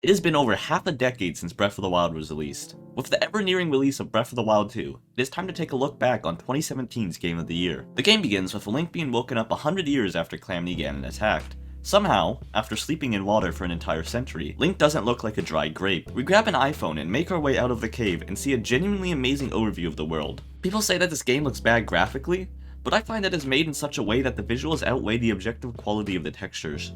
It has been over half a decade since Breath of the Wild was released. With the ever-nearing release of Breath of the Wild 2, it is time to take a look back on 2017's Game of the Year. The game begins with Link being woken up 100 years after Calamity Ganon attacked. Somehow, after sleeping in water for an entire century, Link doesn't look like a dried grape. We grab an iPhone and make our way out of the cave and see a genuinely amazing overview of the world. People say that this game looks bad graphically, but I find that it's made in such a way that the visuals outweigh the objective quality of the textures.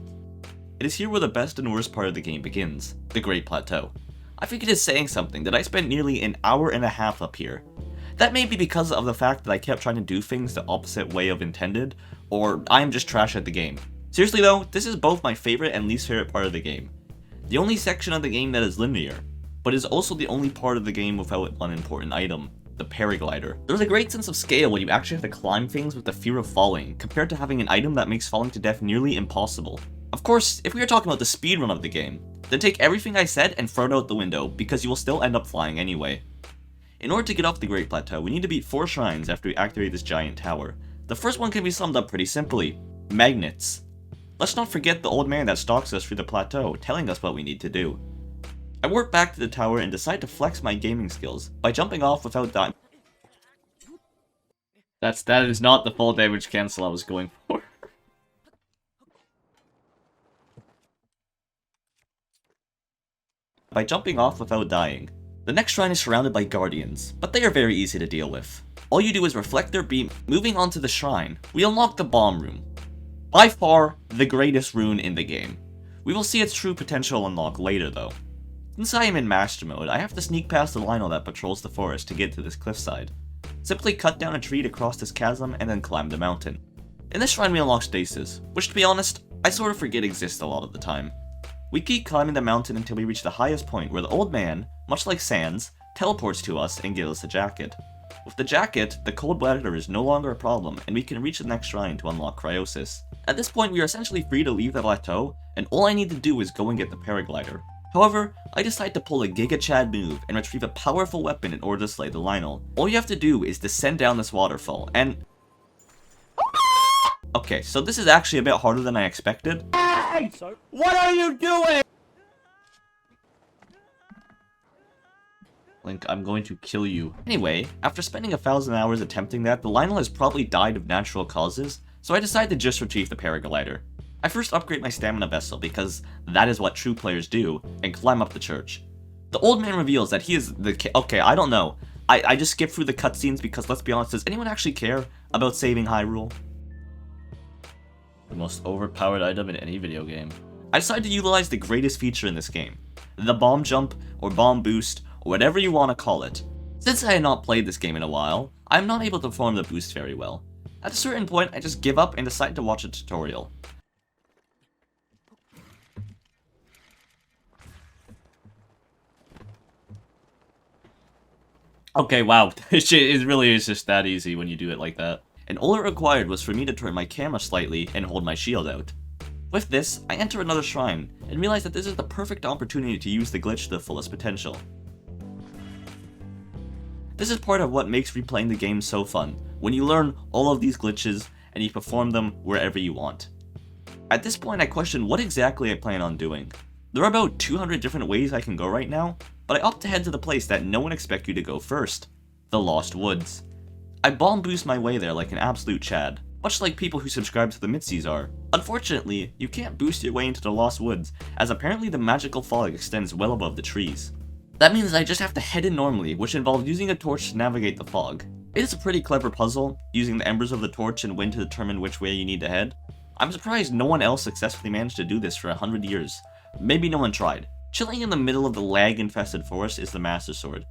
It is here where the best and worst part of the game begins, the Great Plateau. I think it is saying something that I spent nearly an hour and a half up here. That may be because of the fact that I kept trying to do things the opposite way of intended, or I am just trash at the game. Seriously though, this is both my favorite and least favorite part of the game. The only section of the game that is linear, but is also the only part of the game without one important item, the paraglider. There's a great sense of scale when you actually have to climb things with the fear of falling, compared to having an item that makes falling to death nearly impossible. Of course, if we are talking about the speedrun of the game, then take everything I said and throw it out the window, because you will still end up flying anyway. In order to get off the Great Plateau, we need to beat 4 shrines after we activate this giant tower. The first one can be summed up pretty simply: magnets. Let's not forget the old man that stalks us through the plateau, telling us what we need to do. I warp back to the tower and decide to flex my gaming skills by jumping off without dying. That is not the full damage cancel I was going for. By jumping off without dying. The next shrine is surrounded by guardians, but they are very easy to deal with. All you do is reflect their beam. Moving on to the shrine, we unlock the bomb room. By far, the greatest rune in the game. We will see its true potential unlock later though. Since I am in master mode, I have to sneak past the Lynel that patrols the forest to get to this cliffside. Simply cut down a tree to cross this chasm and then climb the mountain. In this shrine we unlock stasis, which to be honest, I sort of forget exists a lot of the time. We keep climbing the mountain until we reach the highest point where the old man, much like Sans, teleports to us and gives us a jacket. With the jacket, the cold weather is no longer a problem and we can reach the next shrine to unlock Cryosis. At this point we are essentially free to leave the plateau, and all I need to do is go and get the paraglider. However, I decide to pull a Giga Chad move and retrieve a powerful weapon in order to slay the Lynel. All you have to do is descend down this waterfall, and... Okay, so this is actually a bit harder than I expected. Hey! What are you doing? Link, I'm going to kill you. Anyway, after spending 1,000 hours attempting that, the Lynel has probably died of natural causes, so I decided to just retrieve the paraglider. I first upgrade my stamina vessel because that is what true players do, and climb up the church. The old man reveals that he is the okay, I don't know. I just skipped through the cutscenes because, let's be honest, does anyone actually care about saving Hyrule? The most overpowered item in any video game. I decided to utilize the greatest feature in this game. The bomb jump, or bomb boost, or whatever you want to call it. Since I had not played this game in a while, I am not able to perform the boost very well. At a certain point, I just give up and decide to watch a tutorial. Okay, wow, it really is just that easy when you do it like that. And all it required was for me to turn my camera slightly and hold my shield out. With this, I enter another shrine, and realize that this is the perfect opportunity to use the glitch to the fullest potential. This is part of what makes replaying the game so fun, when you learn all of these glitches, and you perform them wherever you want. At this point I question what exactly I plan on doing. There are about 200 different ways I can go right now, but I opt to head to the place that no one expects you to go first, the Lost Woods. I bomb boost my way there like an absolute Chad, much like people who subscribe to the Mitzies are. Unfortunately, you can't boost your way into the Lost Woods, as apparently the magical fog extends well above the trees. That means I just have to head in normally, which involves using a torch to navigate the fog. It is a pretty clever puzzle, using the embers of the torch and wind to determine which way you need to head. I'm surprised no one else successfully managed to do this for 100 years. Maybe no one tried. Chilling in the middle of the lag-infested forest is the Master Sword.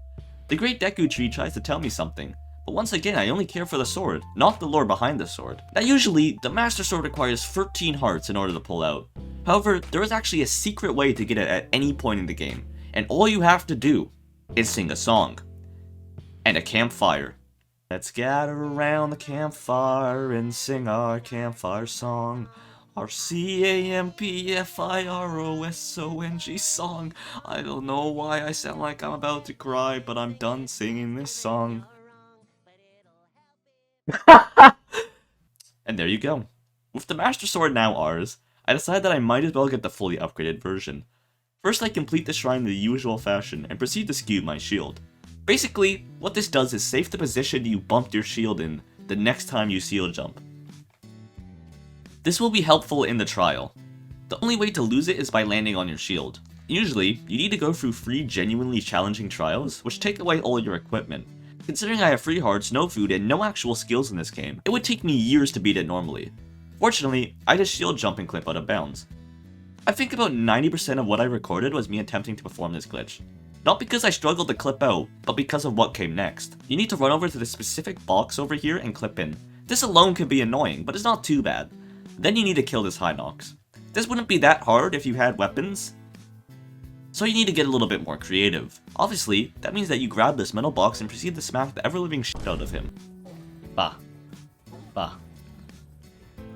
The Great Deku Tree tries to tell me something, but once again I only care for the sword, not the lore behind the sword. Now usually, the Master Sword requires 13 hearts in order to pull out. However, there is actually a secret way to get it at any point in the game, and all you have to do is sing a song. And a campfire. Let's gather around the campfire and sing our campfire song. Our CAMPFIROSONG song. I don't know why I sound like I'm about to cry, but I'm done singing this song. And there you go. With the Master Sword now ours, I decided that I might as well get the fully upgraded version. First I complete the shrine in the usual fashion and proceed to skew my shield. Basically, what this does is save the position you bumped your shield in the next time you seal jump. This will be helpful in the trial. The only way to lose it is by landing on your shield. Usually, you need to go through 3 genuinely challenging trials, which take away all your equipment. Considering I have 3 hearts, no food, and no actual skills in this game, it would take me years to beat it normally. Fortunately, I just shield jump and clip out of bounds. I think about 90% of what I recorded was me attempting to perform this glitch. Not because I struggled to clip out, but because of what came next. You need to run over to the specific box over here and clip in. This alone can be annoying, but it's not too bad. Then you need to kill this Hinox. This wouldn't be that hard if you had weapons, so you need to get a little bit more creative. Obviously, that means that you grab this metal box and proceed to smack the ever-living shit out of him. Bah. Bah.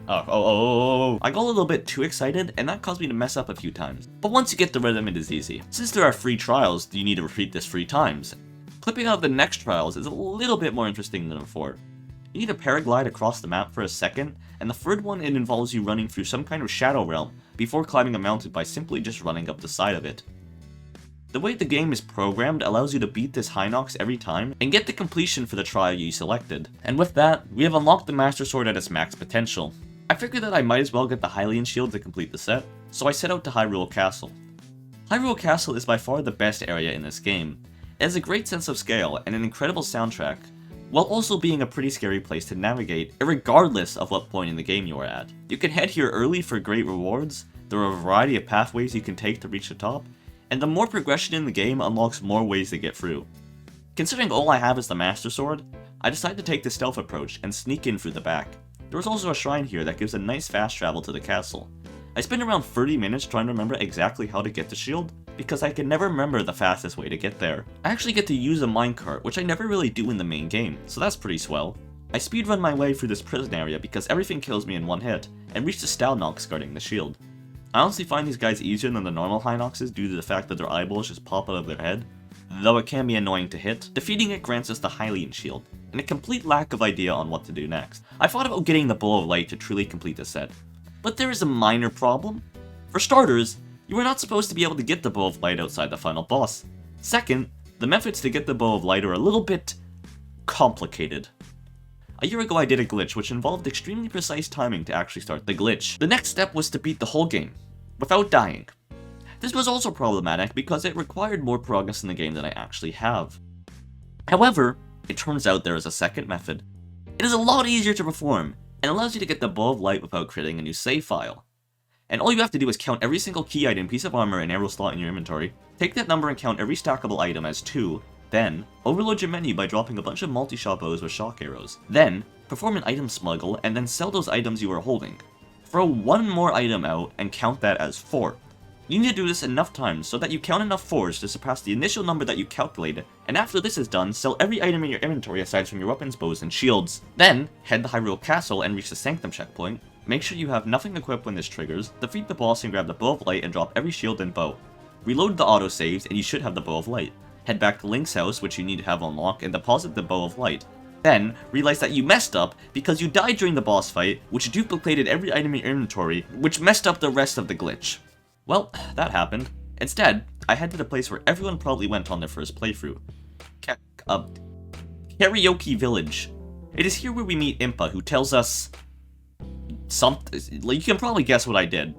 Oh. I got a little bit too excited, and that caused me to mess up a few times. But once you get the rhythm, it is easy. Since there are 3 trials, you need to repeat this 3 times. Clipping out the next trials is a little bit more interesting than before. You need to paraglide across the map for a second, and the third one it involves you running through some kind of shadow realm before climbing a mountain by simply just running up the side of it. The way the game is programmed allows you to beat this Hinox every time and get the completion for the trial you selected. And with that, we have unlocked the Master Sword at its max potential. I figured that I might as well get the Hylian shield to complete the set, so I set out to Hyrule Castle. Hyrule Castle is by far the best area in this game. It has a great sense of scale and an incredible soundtrack, while also being a pretty scary place to navigate, regardless of what point in the game you are at. You can head here early for great rewards, there are a variety of pathways you can take to reach the top, and the more progression in the game unlocks more ways to get through. Considering all I have is the Master Sword, I decided to take the stealth approach and sneak in through the back. There is also a shrine here that gives a nice fast travel to the castle. I spent around 30 minutes trying to remember exactly how to get the shield, because I can never remember the fastest way to get there. I actually get to use a minecart, which I never really do in the main game, so that's pretty swell. I speedrun my way through this prison area because everything kills me in one hit, and reach the Stalnox guarding the shield. I honestly find these guys easier than the normal Hinoxes due to the fact that their eyeballs just pop out of their head, though it can be annoying to hit. Defeating it grants us the Hylian shield, and a complete lack of idea on what to do next. I thought about getting the Bow of Light to truly complete the set, but there is a minor problem. For starters, you are not supposed to be able to get the Bow of Light outside the final boss. Second, the methods to get the Bow of Light are a little bit complicated. A year ago I did a glitch which involved extremely precise timing to actually start the glitch. The next step was to beat the whole game, without dying. This was also problematic because it required more progress in the game than I actually have. However, it turns out there is a second method. It is a lot easier to perform, and allows you to get the Bow of Light without creating a new save file. And all you have to do is count every single key item, piece of armor, and arrow slot in your inventory, take that number and count every stackable item as 2, then overload your menu by dropping a bunch of multi-shot bows with shock arrows. Then, perform an item smuggle, and then sell those items you are holding. Throw one more item out and count that as 4. You need to do this enough times so that you count enough 4s to surpass the initial number that you calculated, and after this is done, sell every item in your inventory aside from your weapons, bows, and shields. Then, head to Hyrule Castle and reach the Sanctum checkpoint. Make sure you have nothing equipped when this triggers, defeat the boss and grab the Bow of Light and drop every shield and bow. Reload the autosaves and you should have the Bow of Light. Head back to Link's house, which you need to have unlocked, and deposit the Bow of Light. Then, realize that you messed up because you died during the boss fight, which duplicated every item in your inventory, which messed up the rest of the glitch. Well, that happened. Instead, I head to the place where everyone probably went on their first playthrough. Karaoke Village. It is here where we meet Impa, who tells us something. You can probably guess what I did.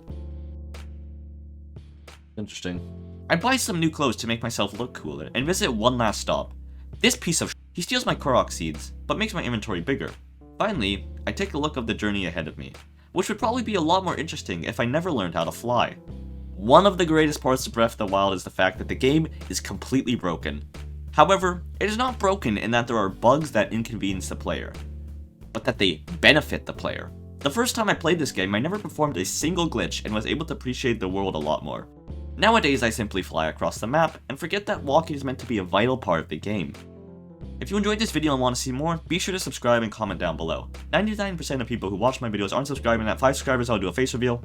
Interesting. I buy some new clothes to make myself look cooler, and visit one last stop. This piece of he steals my Korok seeds, but makes my inventory bigger. Finally, I take a look of the journey ahead of me, which would probably be a lot more interesting if I never learned how to fly. One of the greatest parts of Breath of the Wild is the fact that the game is completely broken. However, it is not broken in that there are bugs that inconvenience the player, but that they benefit the player. The first time I played this game, I never performed a single glitch and was able to appreciate the world a lot more. Nowadays, I simply fly across the map and forget that walking is meant to be a vital part of the game. If you enjoyed this video and want to see more, be sure to subscribe and comment down below. 99% of people who watch my videos aren't subscribing. At 5 subscribers, I'll do a face reveal.